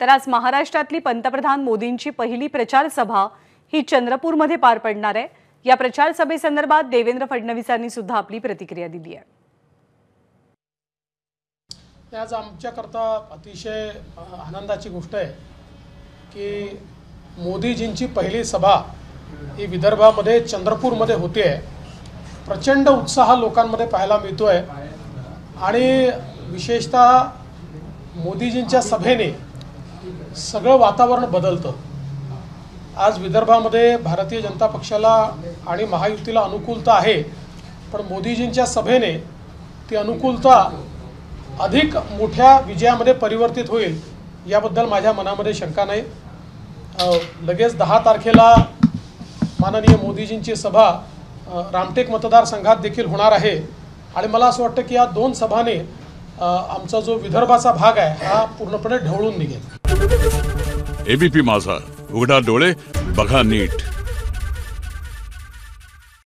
तर आज महाराष्ट्रातली पंतप्रधान मोदींची पहिली प्रचार सभा ही चंद्रपूरमध्ये पार पडणार आहे। या प्रचार सभेसंदर्भात देवेंद्र फडणवीसांनी सुद्धा आपली प्रतिक्रिया दिली आहे। आज आमच्याकरता अतिशय आनंदाची गोष्ट आहे की मोदीजींची पहिली सभा ही विदर्भामध्ये चंद्रपूरमध्ये होते आहे। प्रचंड उत्साह लोकांमध्ये पाहायला मिळतोय आणि विशेषतः मोदीजींच्या सभेने सगळं वातावरण बदलतं। आज विदर्भामध्ये भारतीय जनता पक्षाला आणि महायुतीला अनुकूलता आहे, पण मोदीजींच्या सभेने ती अनुकूलता अधिक मोठ्या विजयामध्ये परिवर्तित होईल याबद्दल माझ्या मनामध्ये शंका नाही। लगेच 10 तारखेला माननीय मोदीजींची सभा रामटेक मतदारसंघात देखील होणार आहे आणि मला असं वाटतं की या 2 सभाने आमचा जो विदर्भाचा भाग आहे हा पूर्णपणे ढवळून निघेल। एबीपी माझा, उघडा डोळे बघा नीट।